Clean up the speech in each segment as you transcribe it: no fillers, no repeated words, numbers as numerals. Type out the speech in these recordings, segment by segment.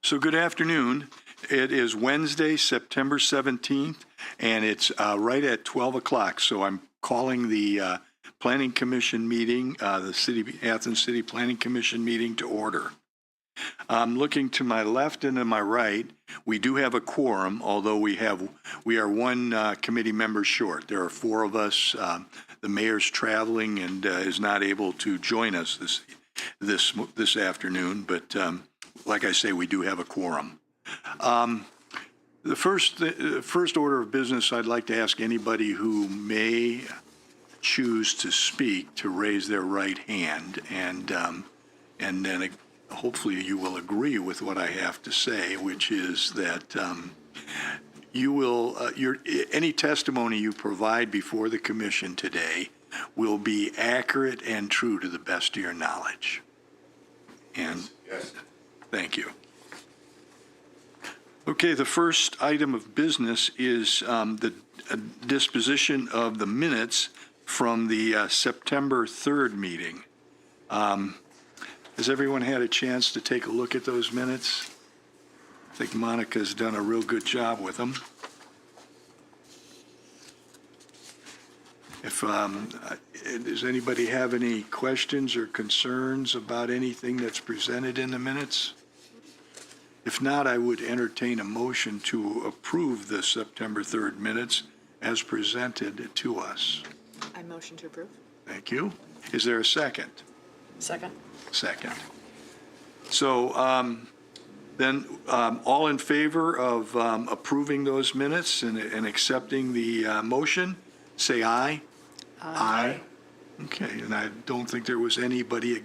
So good afternoon. It is Wednesday, September 17th, and it's right at 12 o'clock. So I'm calling the Planning Commission meeting, the Athens City Planning Commission meeting to order. Looking to my left and to my right, we do have a quorum, although we are one committee member short. There are four of us. The mayor's traveling and is not able to join us this afternoon, but like I say, we do have a quorum. The first order of business, I'd like to ask anybody who may choose to speak to raise their right hand, and then hopefully you will agree with what I have to say, which is that you will any testimony you provide before the commission today will be accurate and true to the best of your knowledge. And yes. Thank you. Okay, the first item of business is the disposition of the minutes from the September 3rd meeting. Has everyone had a chance to take a look at those minutes? I think Monica's done a real good job with them. Does anybody have any questions or concerns about anything that's presented in the minutes? If not, I would entertain a motion to approve the September 3rd minutes as presented to us. I motion to approve. Thank you. Is there a second? Second. Second. So then all in favor of approving those minutes and accepting the motion, say aye. Aye. Okay, and I don't think there was anybody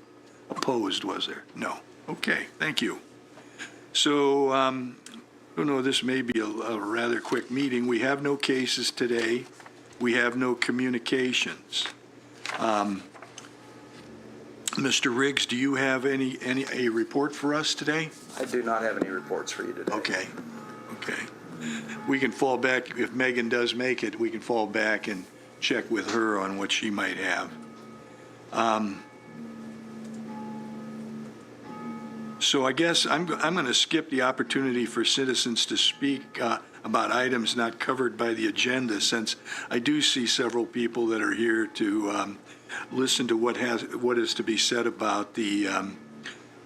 opposed, was there? No. Okay, thank you. So, I don't know, this may be a rather quick meeting. We have no cases today. We have no communications. Mr. Riggs, do you have a report for us today? I do not have any reports for you today. Okay. We can fall back, if Megan does make it, we can fall back and check with her on what she might have. So I guess I'm going to skip the opportunity for citizens to speak about items not covered by the agenda, since I do see several people that are here to listen to what is to be said about the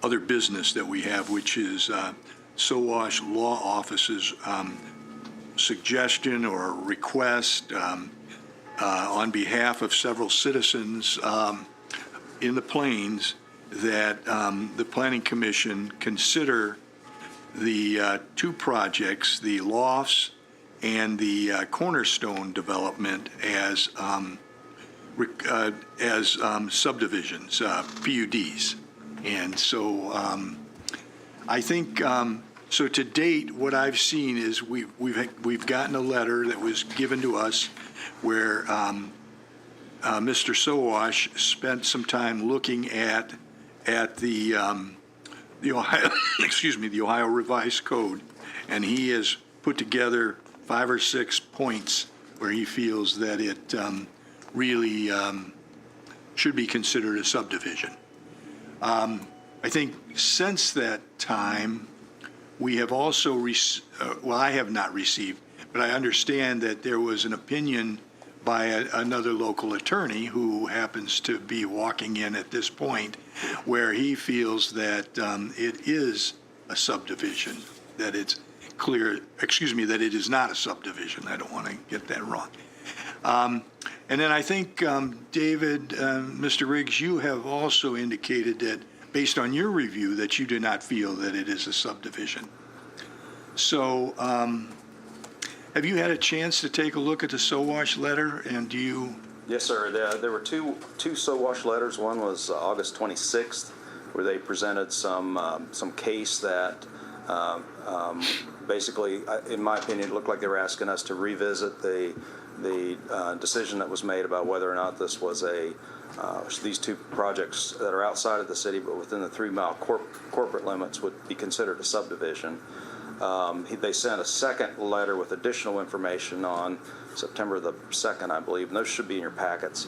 other business that we have, which is SOWASH Law Office's suggestion or request on behalf of several citizens in the Plains that the Planning Commission consider the two projects, the lofts and the Cornerstone development, as subdivisions, PUDs. And so I think, so to date, what I've seen is we've gotten a letter that was given to us where Mr. Sowash spent some time looking at the Ohio, the Ohio Revised Code, and he has put together 5 or 6 points where he feels that it really should be considered a subdivision. I think since that time, we have also, well, I have not received, but I understand that there was an opinion by another local attorney who happens to be walking in at this point, where he feels that it is a subdivision, that it's clear, that it is not a subdivision. I don't want to get that wrong. And then I think, David, Mr. Riggs, you have also indicated that, based on your review, that you do not feel that it is a subdivision. So, have you had a chance to take a look at the SOWASH letter, and do you? Yes, sir. There were two SOWASH letters. One was August 26th, where they presented some case that basically, in my opinion, it looked like they were asking us to revisit the decision that was made about whether or not this was these two projects that are outside of the city but within the 3-mile corporate limits would be considered a subdivision. They sent a second letter with additional information on September the 2nd, I believe, and those should be in your packets,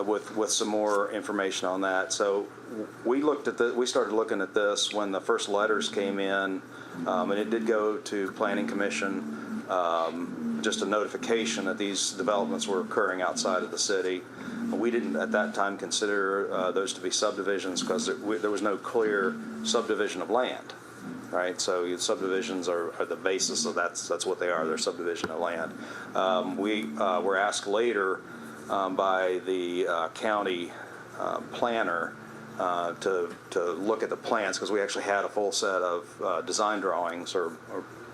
with some more information on that. So we started looking at this when the first letters came in, and it did go to Planning Commission, just a notification that these developments were occurring outside of the city. We didn't at that time consider those to be subdivisions because there was no clear subdivision of land. Right, so subdivisions are the basis of that's what they are. They're subdivision of land. We were asked later by the county planner to look at the plans because we actually had a full set of design drawings or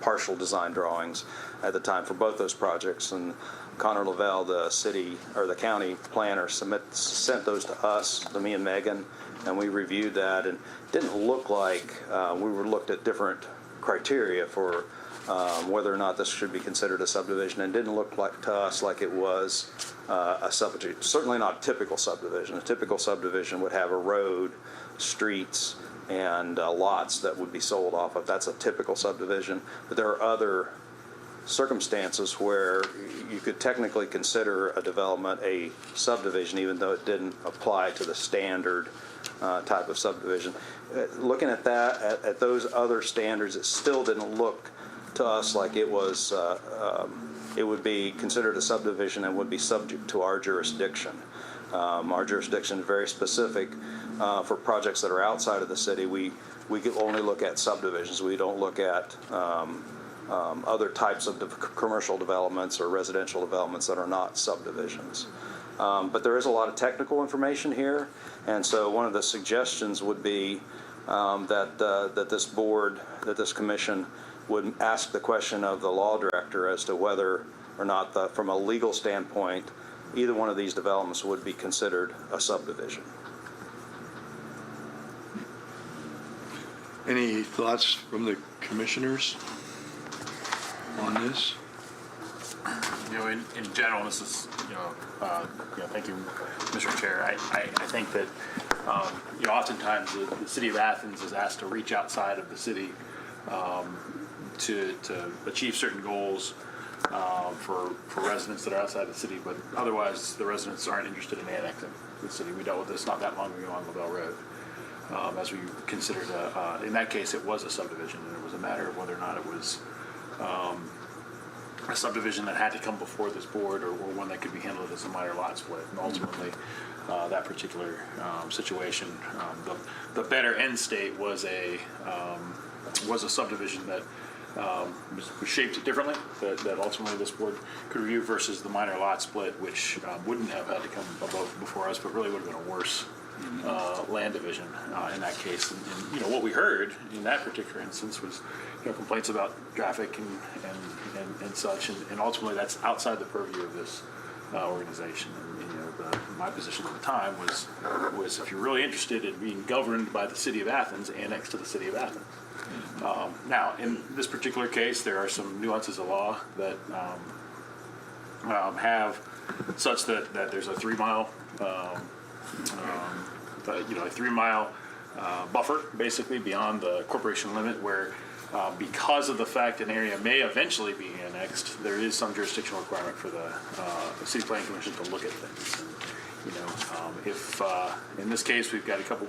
partial design drawings at the time for both those projects. And Connor Lavelle, the city or the county planner, sent those to us, to me and Megan, and we reviewed that, and it didn't look like we were looked at different criteria for whether or not this should be considered a subdivision, and didn't look like to us like it was a subdivision. Certainly not a typical subdivision. A typical subdivision would have a road, streets, and lots that would be sold off of. That's a typical subdivision. But there are other circumstances where you could technically consider a development a subdivision, even though it didn't apply to the standard type of subdivision. Looking at that, at those other standards, it still didn't look to us like it was. It would be considered a subdivision and would be subject to our jurisdiction. Our jurisdiction is very specific for projects that are outside of the city. We can only look at subdivisions. We don't look at other types of commercial developments or residential developments that are not subdivisions. But there is a lot of technical information here, and so one of the suggestions would be that this board, that this commission, would ask the question of the law director as to whether or not, from a legal standpoint, either one of these developments would be considered a subdivision. Any thoughts from the commissioners on this? You know, in general, this is, thank you, Mr. Chair. I think that, oftentimes the city of Athens is asked to reach outside of the city to achieve certain goals for residents that are outside the city, but otherwise the residents aren't interested in annexing the city. We dealt with this not that long ago on Lavelle Road. As we considered, in that case, it was a subdivision, and it was a matter of whether or not it was a subdivision that had to come before this board or one that could be handled as a minor lot split. And ultimately, that particular situation, the better end state was a subdivision that was shaped differently, that ultimately this board could review versus the minor lot split, which wouldn't have had to come before us, but really would have been a worse land division in that case. And what we heard in that particular instance was complaints about traffic and such, and ultimately that's outside the purview of this organization. And my position at the time was if you're really interested in being governed by the city of Athens, annex to the city of Athens. Now, in this particular case, there are some nuances of law that have such that there's a 3-mile a 3-mile buffer, basically, beyond the corporation limit, where because of the fact an area may eventually be annexed, there is some jurisdictional requirement for the City Planning Commission to look at things. And, if in this case we've got a couple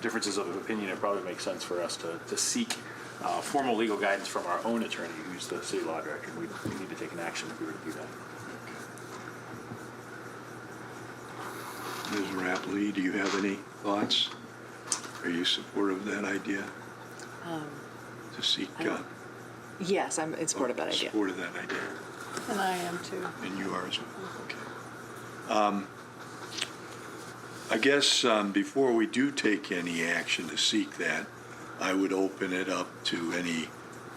differences of opinion, it probably makes sense for us to seek formal legal guidance from our own attorney, who's the city law director. We need to take an action if we were to do that. Ms. Rapley, do you have any thoughts? Are you supportive of that idea? To seek... Yes, I'm in support of that idea. Support of that idea. And I am too. And you are as well. Okay. I guess before we do take any action to seek that, I would open it up to any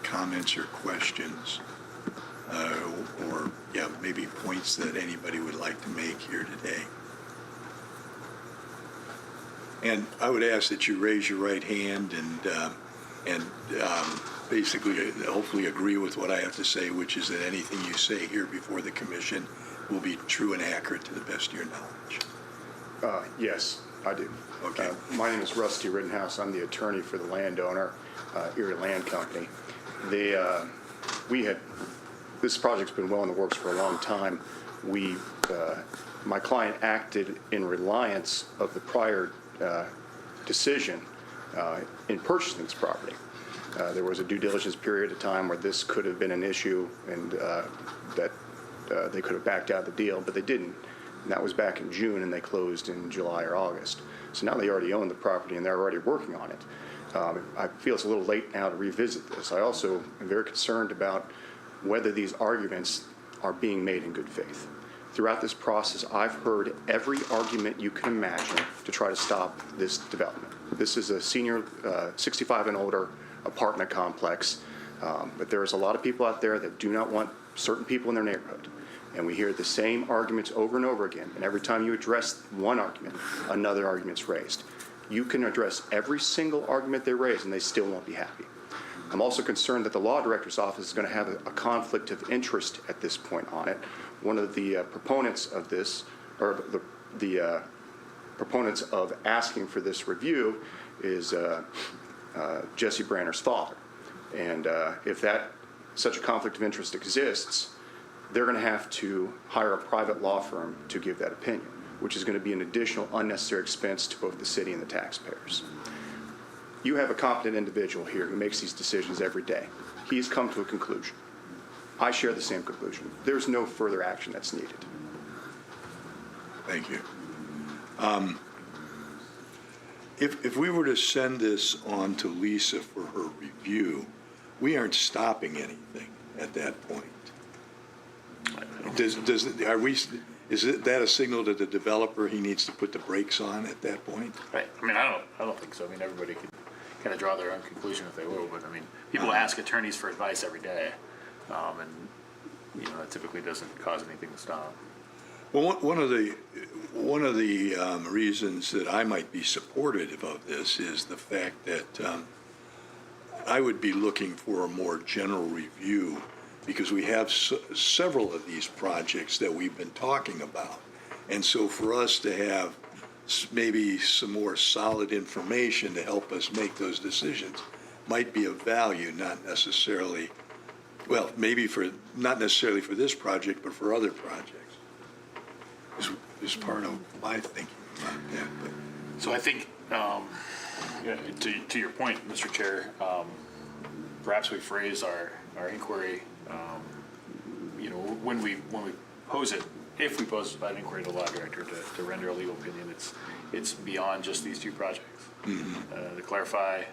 comments or questions or maybe points that anybody would like to make here today. And I would ask that you raise your right hand and basically hopefully agree with what I have to say, which is that anything you say here before the commission will be true and accurate to the best of your knowledge. Yes, I do. Okay. My name is Rusty Rittenhouse. I'm the attorney for the landowner, Erie Land Company. This project's been well in the works for a long time. We my client acted in reliance of the prior decision in purchasing this property. There was a due diligence period of time where this could have been an issue and that they could have backed out the deal, but they didn't. And that was back in June, and they closed in July or August. So now they already own the property, and they're already working on it. I feel it's a little late now to revisit this. I also am very concerned about whether these arguments are being made in good faith. Throughout this process, I've heard every argument you can imagine to try to stop this development. This is a senior 65 and older apartment complex, but there's a lot of people out there that do not want certain people in their neighborhood. And we hear the same arguments over and over again. And every time you address one argument, another argument's raised. You can address every single argument they raise, and they still won't be happy. I'm also concerned that the law director's office is going to have a conflict of interest at this point on it. One of the proponents of this, or the proponents of asking for this review, is Jesse Branner's father. And if such a conflict of interest exists, they're going to have to hire a private law firm to give that opinion, which is going to be an additional unnecessary expense to both the city and the taxpayers. You have a competent individual here who makes these decisions every day. He's come to a conclusion. I share the same conclusion. There's no further action that's needed. Thank you. If we were to send this on to Lisa for her review, we aren't stopping anything at that point. Is that a signal to the developer he needs to put the brakes on at that point? Right. I mean, I don't think so. I mean, everybody can kind of draw their own conclusion if they will, but I mean, people ask attorneys for advice every day, and that typically doesn't cause anything to stop. Well, one of the reasons that I might be supportive of this is the fact that I would be looking for a more general review, because we have several of these projects that we've been talking about. And so for us to have maybe some more solid information to help us make those decisions might be of value, not necessarily for this project, but for other projects. Is part of my thinking about that. But. So I think, to your point, Mr. Chair, perhaps we phrase our inquiry, when we pose it, if we pose an inquiry to the law director to render a legal opinion, it's beyond just these two projects. Mm-hmm. To clarify,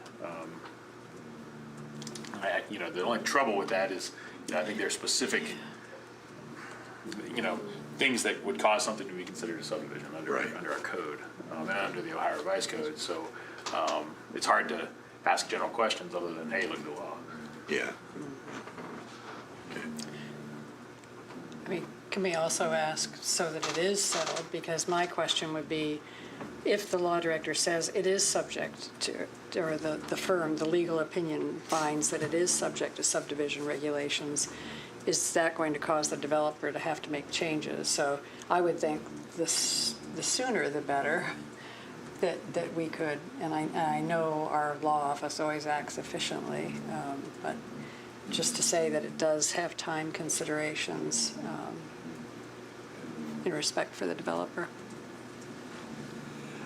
the only trouble with that is, I think there's specific, things that would cause something to be considered a subdivision under our code and under the Ohio Revised Code. So it's hard to ask general questions other than, hey, look at the law. Yeah. Okay. I mean, can we also ask so that it is settled? Because my question would be, if the law director says it is subject to, or the firm, the legal opinion finds that it is subject to subdivision regulations, is that going to cause the developer to have to make changes? So I would think the sooner the better that we could, and I know our law office always acts efficiently, but just to say that it does have time considerations in respect for the developer.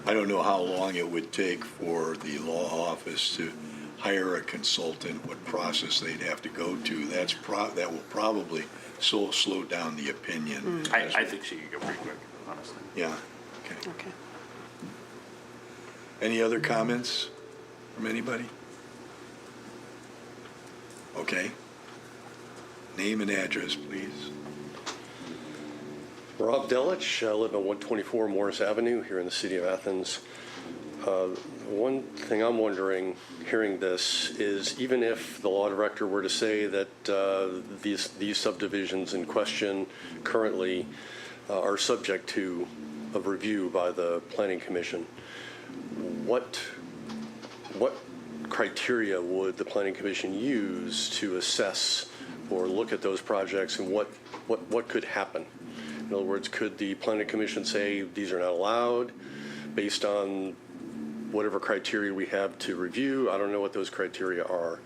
I don't know how long it would take for the law office to hire a consultant, what process they'd have to go to. That will probably slow down the opinion. I think she could go pretty quick, honestly. Yeah. Okay. Okay. Any other comments from anybody? Okay. Name and address, please. Rob Delich, I live at 124 Morris Avenue here in the city of Athens. One thing I'm wondering, hearing this, is even if the law director were to say that these subdivisions in question currently are subject to a review by the Planning Commission, what criteria would the Planning Commission use to assess or look at those projects, and what could happen? In other words, could the Planning Commission say these are not allowed based on whatever criteria we have to review. I don't know what those criteria are.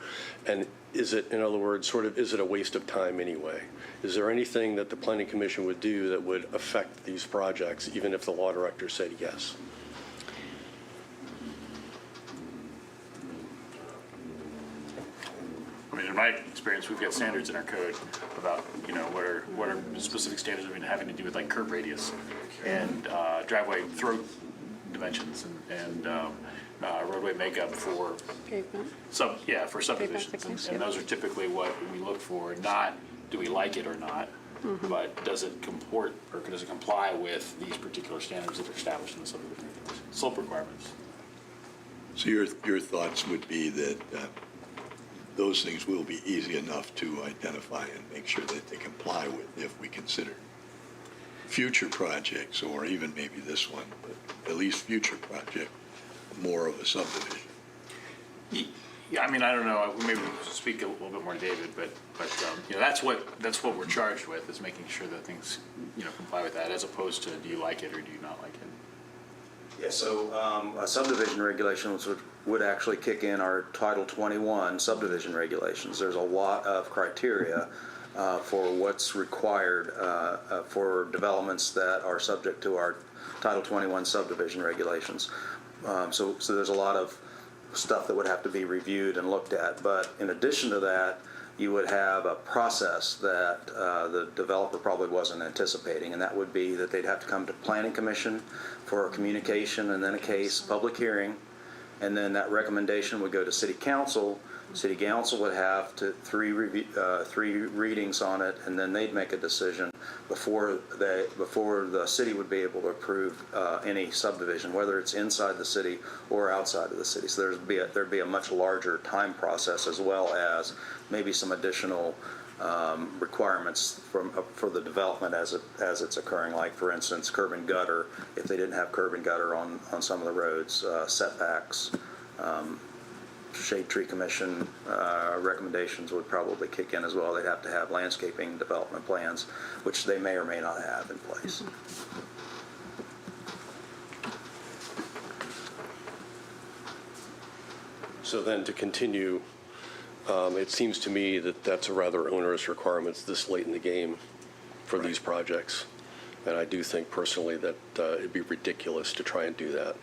And is it, in other words, sort of, is it a waste of time anyway? Is there anything that the Planning Commission would do that would affect these projects, even if the law director said yes? I mean, in my experience, we've got standards in our code about, what are specific standards having to do with like curb radius and driveway throat dimensions and roadway makeup for Pavement. for subdivisions. thickness, And yeah. those are typically what we look for, not do we like it or not, but does it comport or does it comply with these particular standards that are established in the subdivision slope requirements? So your thoughts would be that those things will be easy enough to identify and make sure that they comply with if we consider future projects, or even maybe this one, but at least future project, more of a subdivision. Yeah, I mean, I don't know, maybe we'll speak a little bit more to David, but that's what we're charged with, is making sure that things, comply with that, as opposed to do you like it or do you not like it? Yeah, so subdivision regulations would actually kick in our Title 21 subdivision regulations. There's a lot of criteria for what's required for developments that are subject to our Title 21 subdivision regulations. So there's a lot of stuff that would have to be reviewed and looked at. But in addition to that, you would have a process that the developer probably wasn't anticipating, and that would be that they'd have to come to Planning Commission for a communication and then a case, public hearing, and then that recommendation would go to City Council. City Council would have three readings on it, and then they'd make a decision before the city would be able to approve any subdivision, whether it's inside the city or outside of the city. So there'd be a much larger time process, as well as maybe some additional requirements for the development as it's occurring. Like, for instance, curb and gutter. If they didn't have curb and gutter on some of the roads, setbacks. Shade Tree Commission recommendations would probably kick in as well. They'd have to have landscaping development plans, which they may or may not have in place. So then to continue, it seems to me that that's a rather onerous requirement this late in the game for these projects. And I do think personally that it'd be ridiculous to try and do that.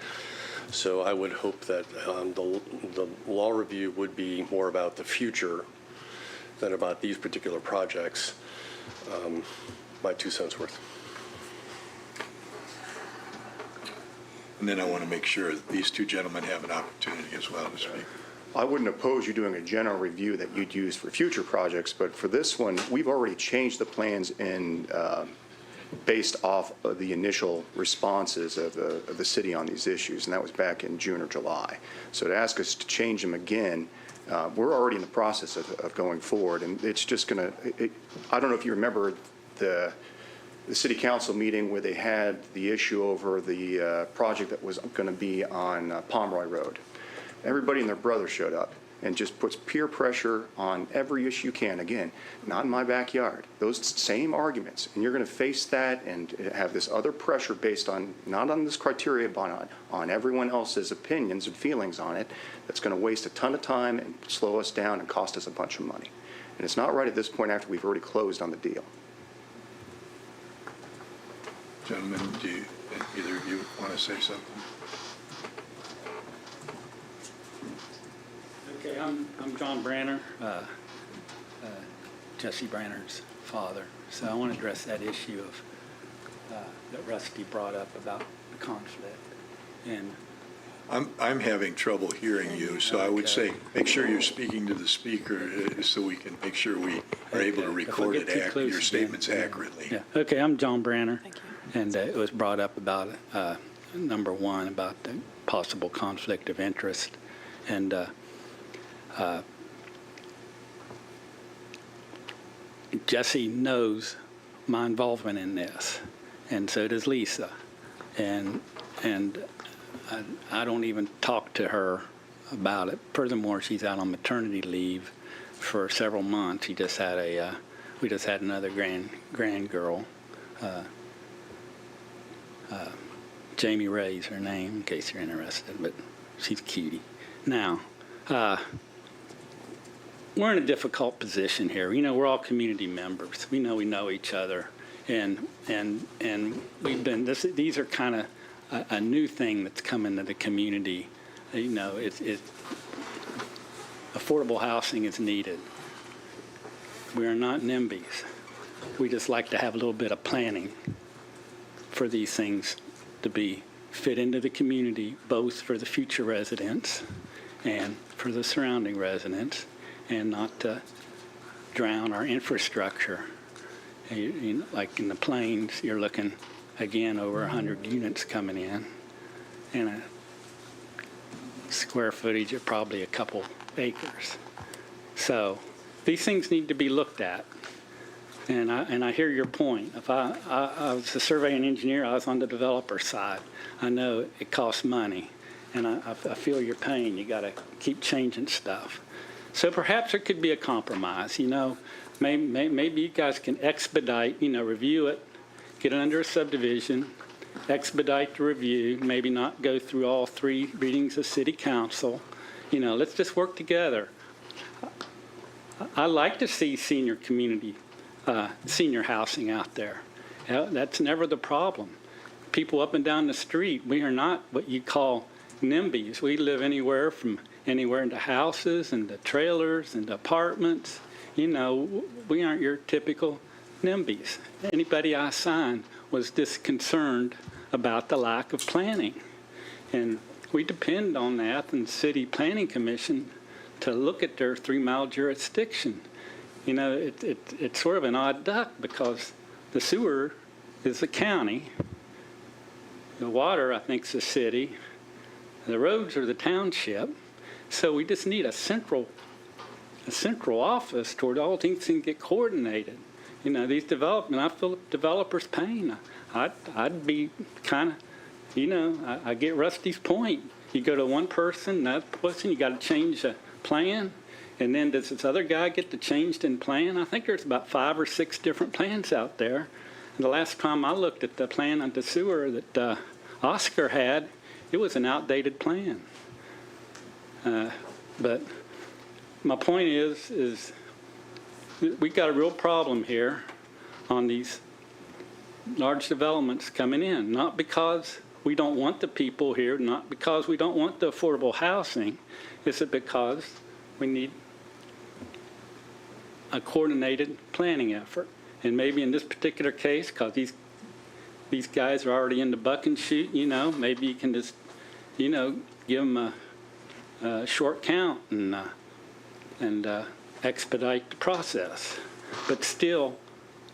So I would hope that the law review would be more about the future than about these particular projects. My 2 cents worth. And then I want to make sure that these two gentlemen have an opportunity as well to speak. I wouldn't oppose you doing a general review that you'd use for future projects, but for this one, we've already changed the plans in based off of the initial responses of the city on these issues, and that was back in June or July. So to ask us to change them again, we're already in the process of going forward, and it's just going to, I don't know if you remember the city council meeting where they had the issue over the project that was going to be on Pomeroy Road. Everybody and their brother showed up and just puts peer pressure on every issue you can. Again, not in my backyard. Those same arguments. And you're going to face that and have this other pressure based on, not on this criteria, but on everyone else's opinions and feelings on it. That's going to waste a ton of time and slow us down and cost us a bunch of money. And it's not right at this point after we've already closed on the deal. Gentlemen, do either of you want to say something? Okay, I'm John Branner, Jesse Branner's father. So I want to address that issue of that Rusty brought up about the conflict. And I'm having trouble hearing you, so I would Okay. say make sure you're speaking to the speaker so we can make sure we are able to if I record get too it, close your again, statements yeah. accurately. Yeah. Okay, I'm John Branner. Thank you. And it was brought up about, number one, about the possible conflict of interest. And Jesse knows my involvement in this, and so does Lisa. And I don't even talk to her about it. Furthermore, she's out on maternity leave for several months. We just had another grand girl. Jamie Ray's her name, in case you're interested. But She's a cutie. Now, we're in a difficult position here. You know, we're all community members. We know each other, and we've been. These are kind of a new thing that's come into the community. You know, affordable housing is needed. We are not NIMBYs. We just like to have a little bit of planning for these things to be fit into the community, both for the future residents and for the surrounding residents, and not to drown our infrastructure. You know, like in the Plains, you're looking, again, over 100 units coming in, and a square footage of probably a couple acres. So these things need to be looked at. And I hear your point. If I was a surveying engineer, I was on the developer side. I know it costs money, and I feel your pain. You got to keep changing stuff. So perhaps there could be a compromise. You know, maybe you guys can expedite. You know, review it, get it under a subdivision, expedite the review. Maybe not go through all 3 readings of City Council. You know, let's just work together. I like to see senior housing out there. That's never the problem. People up and down the street, we are not what you call NIMBYs. We live anywhere into houses and to trailers and to apartments. You know, we aren't your typical NIMBYs. Anybody I signed was just concerned about the lack of planning. And we depend on the Athens City Planning Commission to look at their 3-mile jurisdiction. You know, it's sort of an odd duck because the sewer is the county, the water, I think, is the city, the roads are the township. So we just need a central office toward all things can get coordinated. You know, these development, I feel developers' pain. I'd be kind of, you know, I get Rusty's point. You go to one person, another person, you got to change a plan. And then does this other guy get the changed in plan? I think there's about 5 or 6 different plans out there. And the last time I looked at the plan on the sewer that Oscar had, it was an outdated plan. But my point is we've got a real problem here on these large developments coming in. Not because we don't want the people here, not because we don't want the affordable housing. It's because we need a coordinated planning effort. And maybe in this particular case, because these guys are already in the buck and shoot, you know, maybe you can just, you know, give them a short count and expedite the process. But still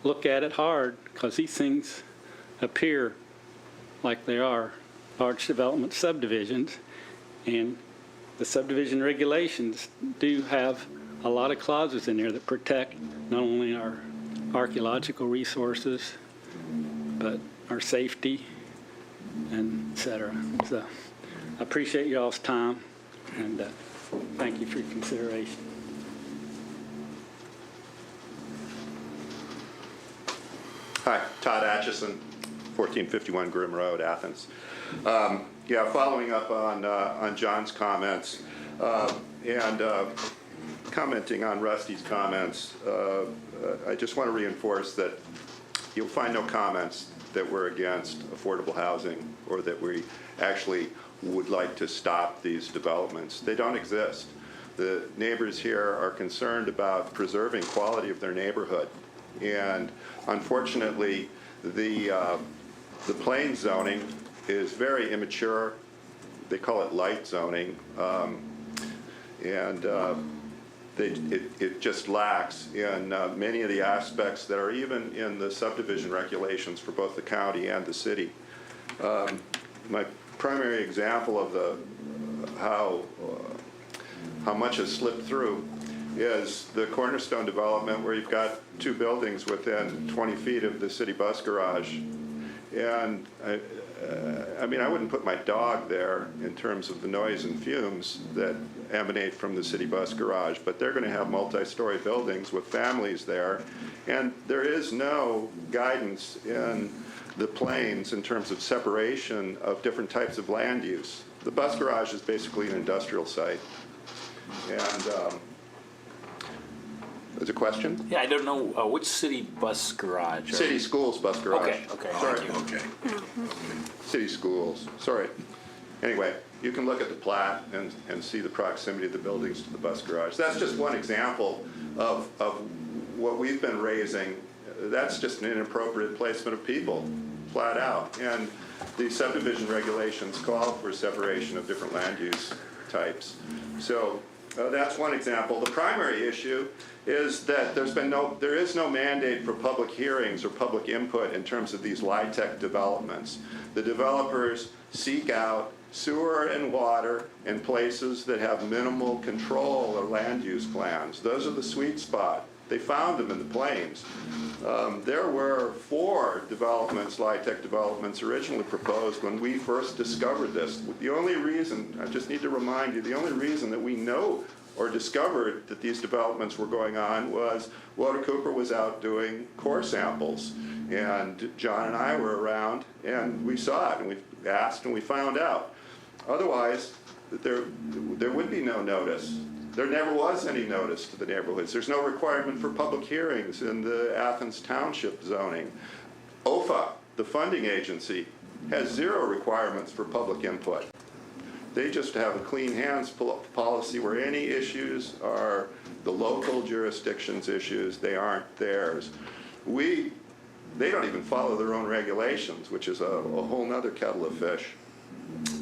look at it hard, because these things appear like they are large development subdivisions, and the subdivision regulations do have a lot of clauses in there that protect not only our archaeological resources, but our safety, and et cetera. So I appreciate y'all's time, and thank you for your consideration. Hi, Todd Atchison, 1451 Grimm Road, Athens. Following up on John's comments and commenting on Rusty's comments, I just want to reinforce that you'll find no comments that we're against affordable housing or that we actually would like to stop these developments. They don't exist. The neighbors here are concerned about preserving quality of their neighborhood. And unfortunately, the plain zoning is very immature. They call it light zoning. It just lacks in many of the aspects that are even in the subdivision regulations for both the county and the city. My primary example of how much has slipped through is the Cornerstone development, where you've got 2 buildings within 20 feet of the city bus garage. And I mean, I wouldn't put my dog there in terms of the noise and fumes that emanate from the city bus garage, but they're going to have multi-story buildings with families there. And there is no guidance in the plains in terms of separation of different types of land use. The bus garage is basically an industrial site. And there's a question? Yeah, I don't know, which city bus garage? City Schools bus garage. Okay, Sorry. thank you. Okay. City Schools, sorry. Anyway, you can look at the plat and see the proximity of the buildings to the bus garage. That's just one example of what we've been raising. That's just an inappropriate placement of people, flat out. And the subdivision regulations call for separation of different land use types. So that's one example. The primary issue is that there is no mandate for public hearings or public input in terms of these LIHTC developments. The developers seek out sewer and water in places that have minimal control or land use plans. Those are the sweet spot. They found them in the plains. There were 4 developments, LIHTC developments, originally proposed when we first discovered this. The only reason, I just need to remind you, the only reason that we know or discovered that these developments were going on was Walter Cooper was out doing core samples. And John and I were around, and we saw it, and we asked, and we found out. Otherwise, there would be no notice. There never was any notice to the neighborhoods. There's no requirement for public hearings in the Athens Township zoning. OFA, the funding agency, has 0 requirements for public input. They just have a clean hands policy where any issues are the local jurisdiction's issues. They aren't theirs. They don't even follow their own regulations, which is a whole nother kettle of fish.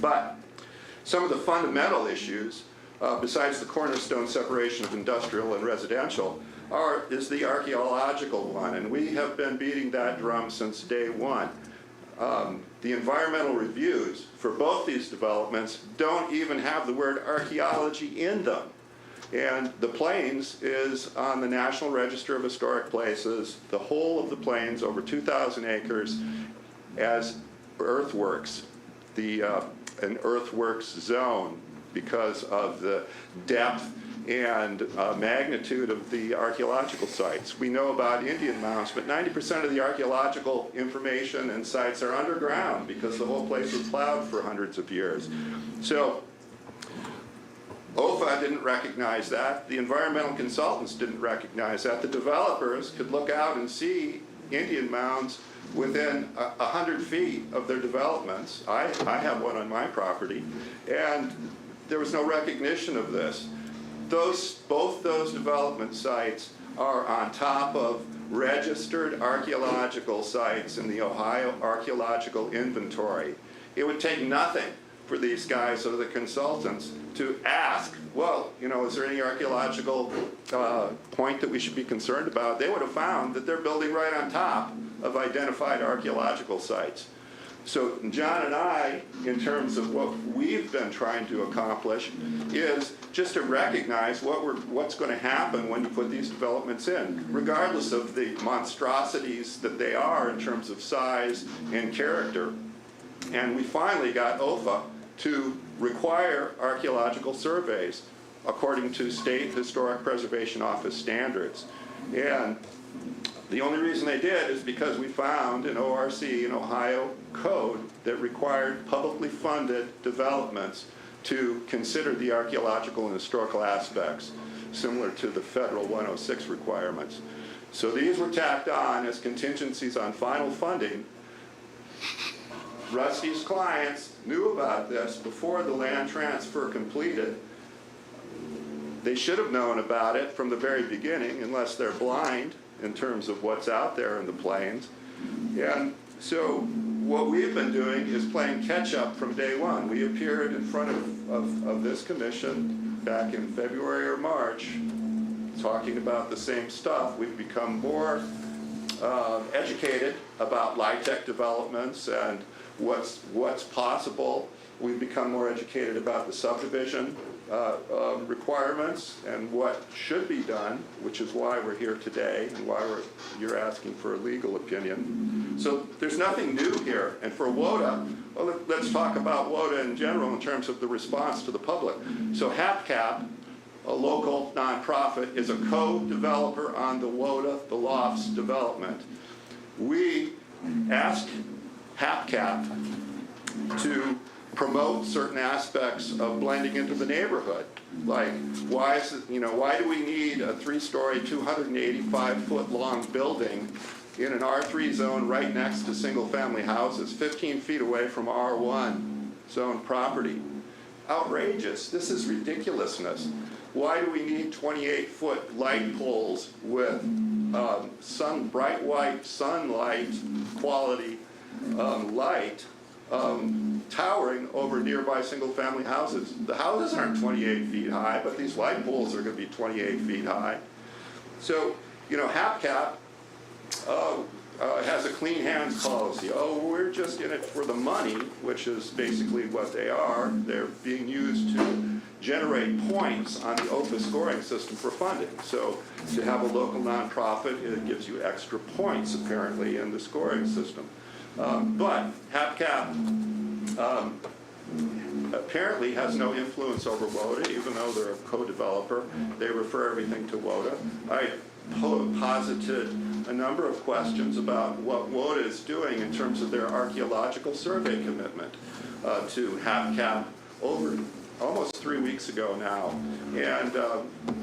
But some of the fundamental issues, besides the cornerstone separation of industrial and residential, is the archaeological one, and we have been beating that drum since day one. The environmental reviews for both these developments don't even have the word archaeology in them. And the Plains is on the National Register of Historic Places, the whole of the Plains, over 2,000 acres, as earthworks, an earthworks zone because of the depth and magnitude of the archaeological sites. We know about Indian mounds, but 90% of the archaeological information and sites are underground because the whole place was plowed for hundreds of years. So OFA didn't recognize that. The environmental consultants didn't recognize that. The developers could look out and see Indian mounds within 100 feet of their developments. I have one on my property, and there was no recognition of this. Both those development sites are on top of registered archaeological sites in the Ohio Archaeological Inventory. It would take nothing for these guys or the consultants to ask, well, is there any archaeological point that we should be concerned about? They would have found that they're building right on top of identified archaeological sites. So John and I, in terms of what we've been trying to accomplish, is just to recognize what's going to happen when you put these developments in, regardless of the monstrosities that they are in terms of size and character. And we finally got OFA to require archaeological surveys according to State Historic Preservation Office standards. And the only reason they did is because we found an ORC, an Ohio code, that required publicly funded developments to consider the archaeological and historical aspects, similar to the federal 106 requirements. So these were tacked on as contingencies on final funding. Rusty's clients knew about this before the land transfer completed. They should have known about it from the very beginning, unless they're blind in terms of what's out there in the plains. And so what we've been doing is playing catch up from day one. We appeared in front of this commission back in February or March talking about the same stuff. We've become more educated about LIHTC developments and what's possible. We've become more educated about the subdivision requirements and what should be done, which is why we're here today and why you're asking for a legal opinion. So there's nothing new here. And for WODA, well, let's talk about WODA in general in terms of the response to the public. So HAPCAP, a local nonprofit, is a co-developer on the WODA, the Lofts development. We asked HAPCAP to promote certain aspects of blending into the neighborhood. Like, why is it, why do we need a 3-story, 285-foot-long building in an R3 zone right next to single-family houses, 15 feet away from R1 zone property? Outrageous. This is ridiculousness. Why do we need 28-foot light poles with bright white sunlight quality light towering over nearby single-family houses? The houses aren't 28 feet high, but these light poles are going to be 28 feet high. So, HAPCAP has a clean hands policy. Oh, we're just in it for the money, which is basically what they are. They're being used to generate points on the OPA scoring system for funding. So to have a local nonprofit, it gives you extra points, apparently, in the scoring system. But HAPCAP apparently has no influence over WODA, even though they're a co-developer. They refer everything to WODA. I posited a number of questions about what WODA is doing in terms of their archaeological survey commitment to HAPCAP over almost 3 weeks ago now. And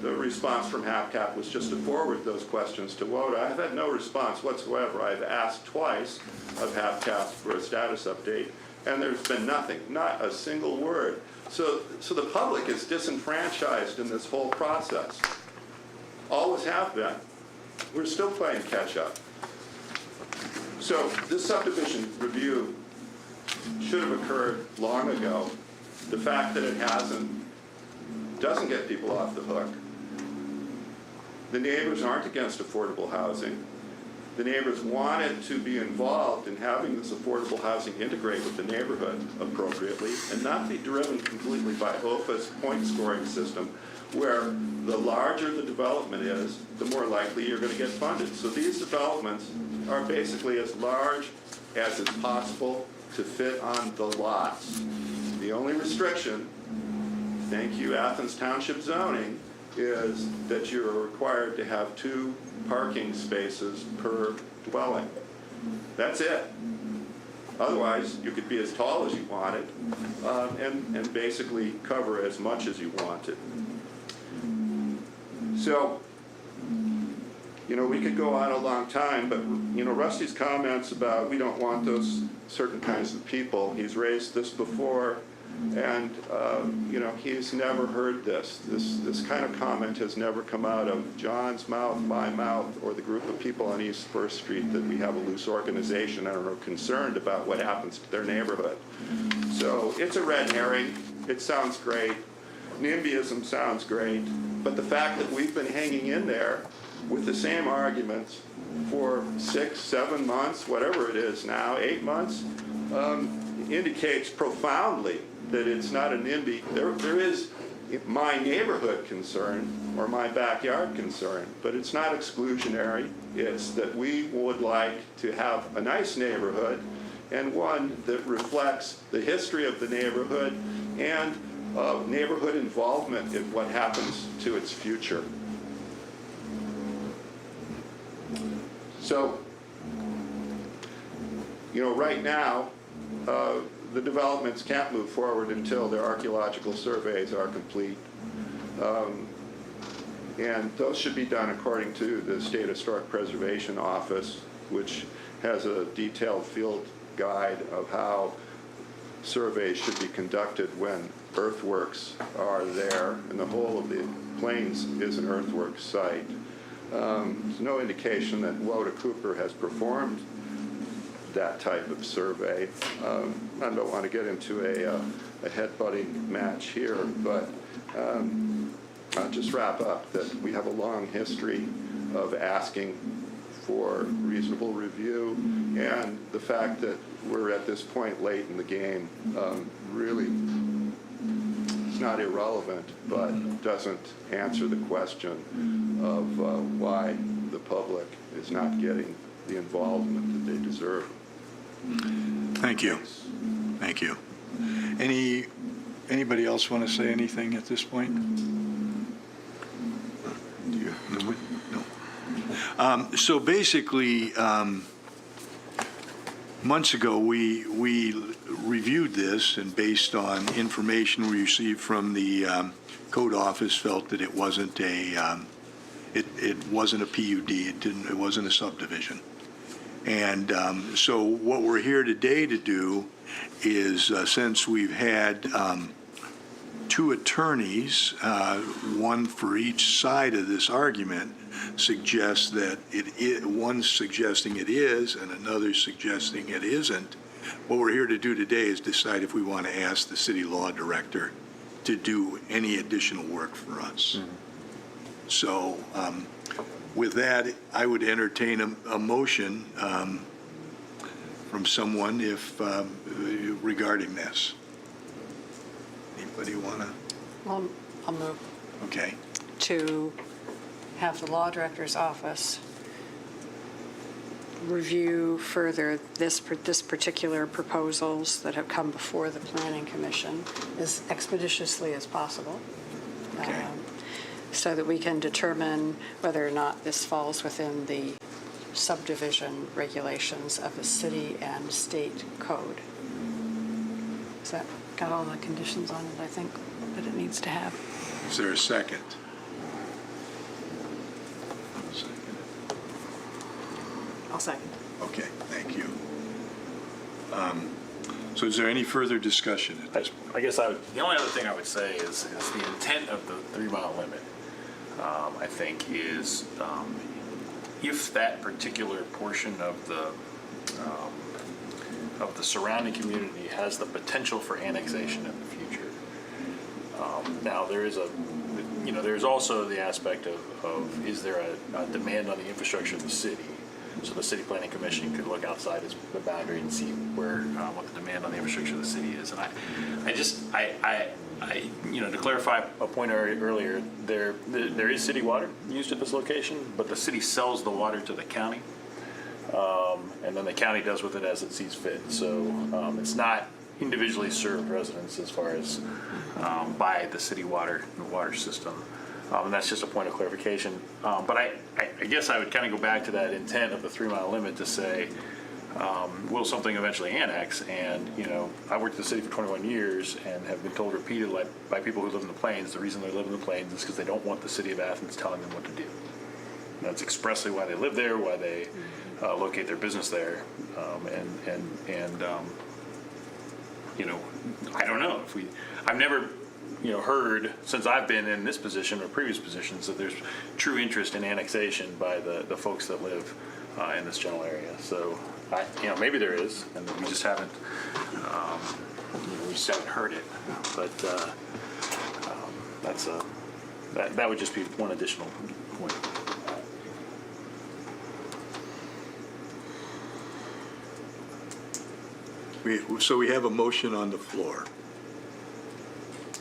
the response from HAPCAP was just to forward those questions to WODA. I've had no response whatsoever. I've asked twice of HAPCAP for a status update, and there's been nothing, not a single word. So the public is disenfranchised in this whole process. Always have been. We're still playing catch up. So this subdivision review should have occurred long ago. The fact that it hasn't doesn't get people off the hook. The neighbors aren't against affordable housing. The neighbors wanted to be involved in having this affordable housing integrate with the neighborhood appropriately and not be driven completely by OPA's point scoring system, where the larger the development is, the more likely you're going to get funded. So these developments are basically as large as is possible to fit on the lots. The only restriction, thank you Athens Township zoning, is that you are required to have 2 parking spaces per dwelling. That's it. Otherwise, you could be as tall as you wanted and basically cover as much as you wanted. So, we could go on a long time, but, Rusty's comments about we don't want those certain kinds of people, he's raised this before, and, he's never heard this. This kind of comment has never come out of John's mouth, my mouth, or the group of people on East First Street that we have a loose organization and are concerned about what happens to their neighborhood. So it's a red herring. It sounds great. NIMBYism sounds great. But the fact that we've been hanging in there with the same arguments for 6, 7 months, whatever it is now, 8 months, indicates profoundly that it's not a NIMBY. There is my neighborhood concern or my backyard concern, but it's not exclusionary. It's that we would like to have a nice neighborhood and one that reflects the history of the neighborhood and neighborhood involvement in what happens to its future. So, right now, the developments can't move forward until their archaeological surveys are complete. And those should be done according to the State Historic Preservation Office, which has a detailed field guide of how surveys should be conducted when earthworks are there, and the whole of the plains is an earthwork site. There's no indication that WODA Cooper has performed that type of survey. I don't want to get into a head-butting match here, but I'll just wrap up that we have a long history of asking for reasonable review, and the fact that we're at this point late in the game really is not irrelevant, but doesn't answer the question of why the public is not getting the involvement that they deserve. Thank you. Thank you. Anybody else want to say anything at this point? Do you? No. So basically, months ago, we reviewed this and based on information we received from the code office, felt that it wasn't a PUD, it wasn't a subdivision. And so what we're here today to do is, since we've had two attorneys, one for each side of this argument, suggests that one's suggesting it is and another's suggesting it isn't. What we're here to do today is decide if we want to ask the city law director to do any additional work for us. So with that, I would entertain a motion from someone if regarding this. Anybody want to? Well, I'll move Okay. to have the law director's office review further this particular proposals that have come before the Planning Commission as expeditiously as possible. Okay. So that we can determine whether or not this falls within the subdivision regulations of the city and state code. Has that got all the conditions on it, I think, that it needs to have? Is there a second? I'll second. Okay, thank you. So is there any further discussion at this point? I guess the only other thing I would say is the intent of the 3-mile limit, I think, is if that particular portion of the surrounding community has the potential for annexation in the future. Now, there's also the aspect of is there a demand on the infrastructure of the city? So the City Planning Commission could look outside the boundary and see what the demand on the infrastructure of the city is. And to clarify a point earlier, there is city water used at this location, but the city sells the water to the county, and then the county does with it as it sees fit. So it's not individually served residents as far as by the city water system. And that's just a point of clarification. But I guess I would kind of go back to that intent of the 3-mile limit to say, will something eventually annex? And, I worked at the city for 21 years and have been told repeatedly by people who live in the plains, the reason they live in the plains is because they don't want the city of Athens telling them what to do. And that's expressly why they live there, why they locate their business there. I don't know if I've never heard since I've been in this position or previous positions that there's true interest in annexation by the folks that live in this general area. So, maybe there is, and we just haven't heard it. But that would just be one additional point. So we have a motion on the floor.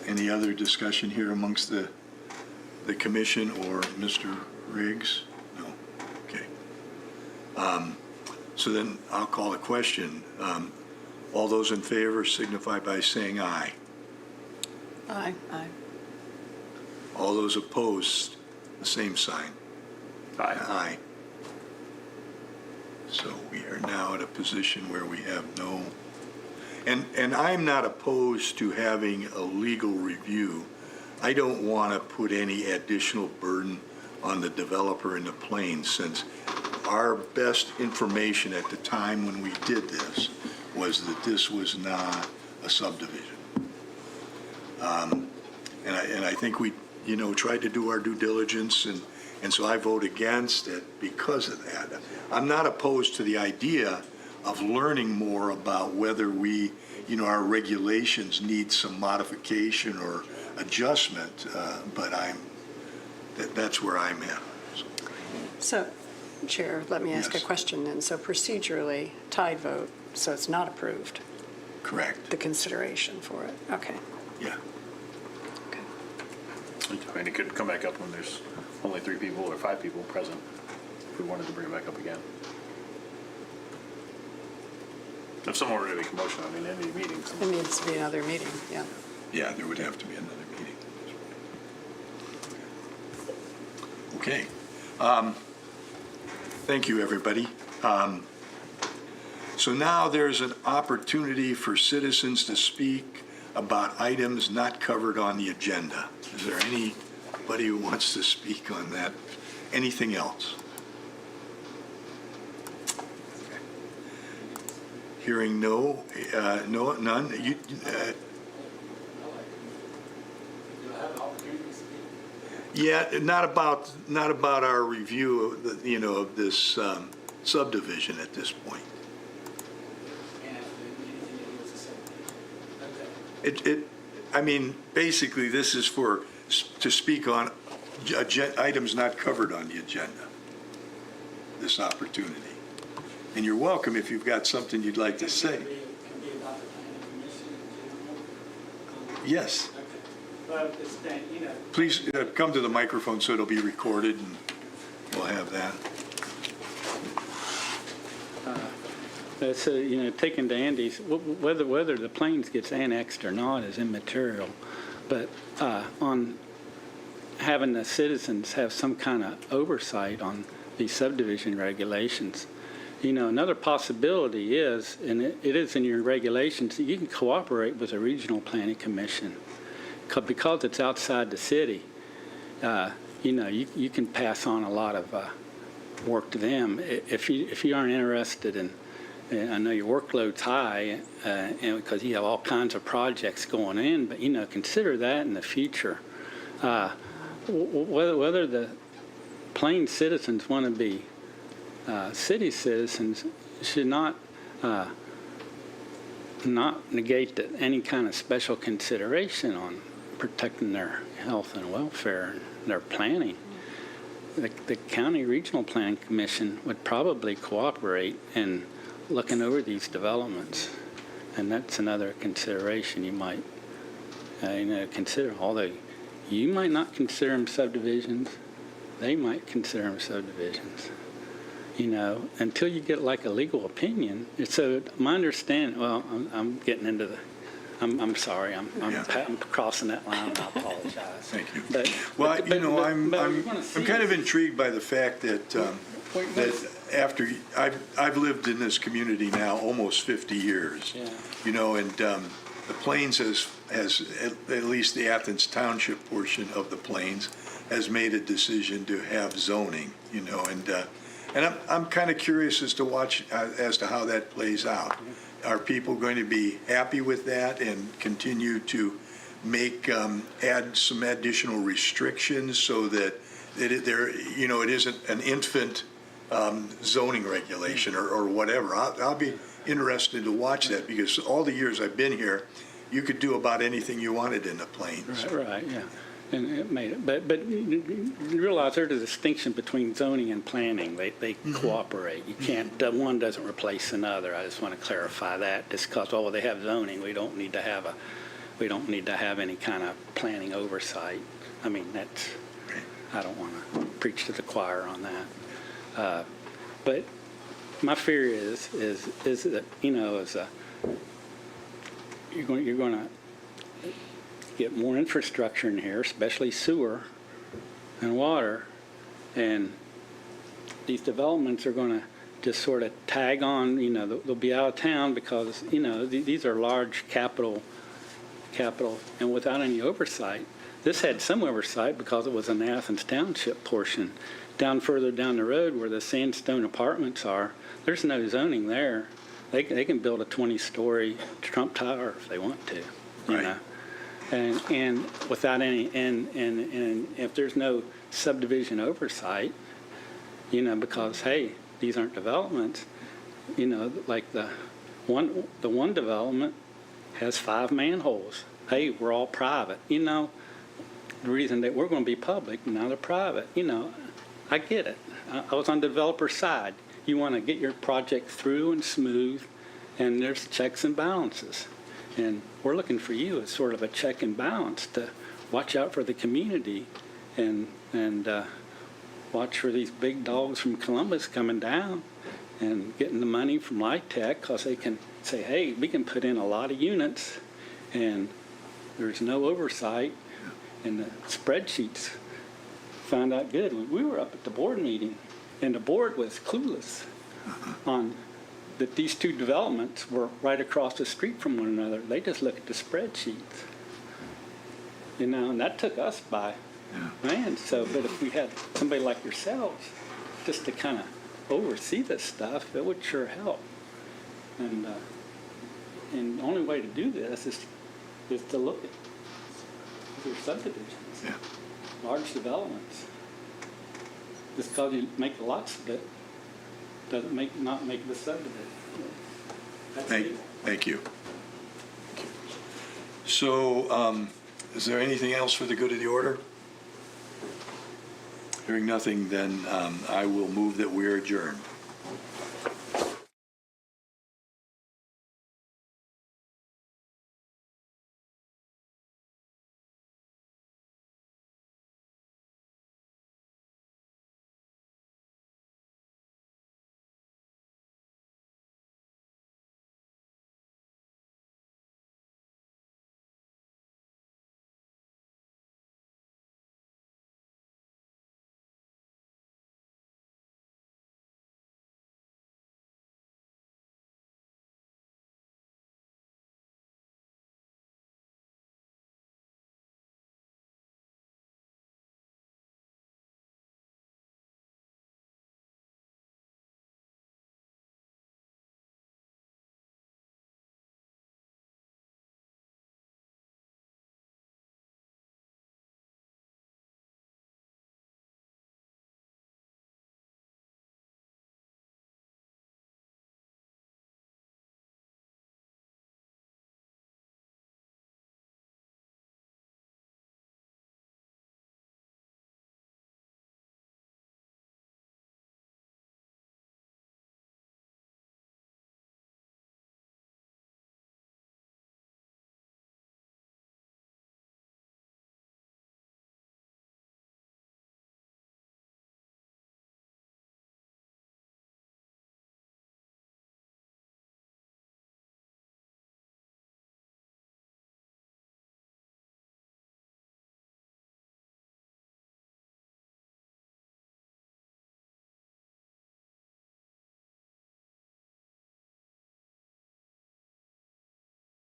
Any other discussion here amongst the commission or Mr. Riggs? No? Okay. So then I'll call the question. All those in favor signify by saying aye. Aye. All those opposed, the same sign. Aye. Aye. So we are now at a position where we have no, and I'm not opposed to having a legal review. I don't want to put any additional burden on the developer in the plains, since our best information at the time when we did this was that this was not a subdivision. And I think we, tried to do our due diligence, and so I vote against it because of that. I'm not opposed to the idea of learning more about whether we, our regulations need some modification or adjustment, but that's where I'm at. So, Chair, let me ask a Yes. question then. So procedurally, tied vote, so it's not approved, Correct. the consideration for it. Okay. Yeah. Okay. I mean, it could come back up when there's only 3 people or 5 people present, if we wanted to bring it back up again. If someone were to make a motion, any meetings. It needs to be another meeting, yeah. Yeah, there would have to be another meeting. Okay. Thank you, everybody. So now there's an opportunity for citizens to speak about items not covered on the agenda. Is there anybody who wants to speak on that? Anything else? Hearing none. Yeah, not about our review of of this subdivision at this point. I mean, basically, this is to speak on items not covered on the agenda, this opportunity. And you're welcome if you've got something you'd like to say. Yes. Please come to the microphone so it'll be recorded, and we'll have that. So, taking to Andy's, whether the Plains gets annexed or not is immaterial, but on having the citizens have some kind of oversight on these subdivision regulations. Another possibility is, and it is in your regulations, that you can cooperate with a regional planning commission because it's outside the city. You can pass on a lot of work to them. If you aren't interested in, I know your workload's high, and because you have all kinds of projects going in, but consider that in the future. Whether the Plain citizens want to be city citizens should not negate any kind of special consideration on protecting their health and welfare and their planning. The County Regional Planning Commission would probably cooperate in looking over these developments, and that's another consideration you might consider. Although you might not consider them subdivisions, they might consider them subdivisions. Until you get like a legal opinion. So my understanding, well, I'm getting into the, I'm sorry, I'm crossing that line, and I apologize. Thank you. I'm I'm kind of intrigued by the fact that after I've lived in this community now almost 50 years, and the Plains has at least the Athens Township portion of the Plains has made a decision to have zoning, and I'm kind of curious as to how that plays out. Are people going to be happy with that and continue to add some additional restrictions so that it isn't an infant zoning regulation or whatever? I'll be interested to watch that, because all the years I've been here, you could do about anything you wanted in the Plains. Right, yeah. And it made it, but you realize there's a distinction between zoning and planning. They cooperate. You can't. One doesn't replace another. I just want to clarify that. Just because they have zoning, we don't need to have any kind of planning oversight. I mean, that's. I don't want to preach to the choir on that. But my fear is that you're going to get more infrastructure in here, especially sewer and water, and these developments are going to just sort of tag on. They'll be out of town because these are large capital, and without any oversight. This had some oversight because it was an Athens Township portion. Further down the road where the sandstone apartments are, there's no zoning there. They can build a 20-story Trump Tower if they want to, Right. And without any, and if there's no subdivision oversight, because, hey, these aren't developments, like the one development has 5 manholes. Hey, we're all private. The reason that we're going to be public, now they're private. I get it. I was on the developer side. You want to get your project through and smooth, and there's checks and balances. And we're looking for you as sort of a check and balance to watch out for the community and watch for these big dogs from Columbus coming down and getting the money from Light Tech, because they can say, hey, we can put in a lot of units and there's no oversight, and the spreadsheets found out good. We were up at the board meeting and the board was clueless on that these two developments were right across the street from one another. They just look at the spreadsheets. You know, and that took us by, man, so, but if we had somebody like yourselves, just to kind of oversee this stuff, it would sure help. And the only way to do this is to look at your subdivisions, Yeah. large developments. Just because you make the lot split doesn't not make the subdivision. That's legal. Thank you. So, is there anything else for the good of the order? Hearing nothing, then I will move that we are adjourned.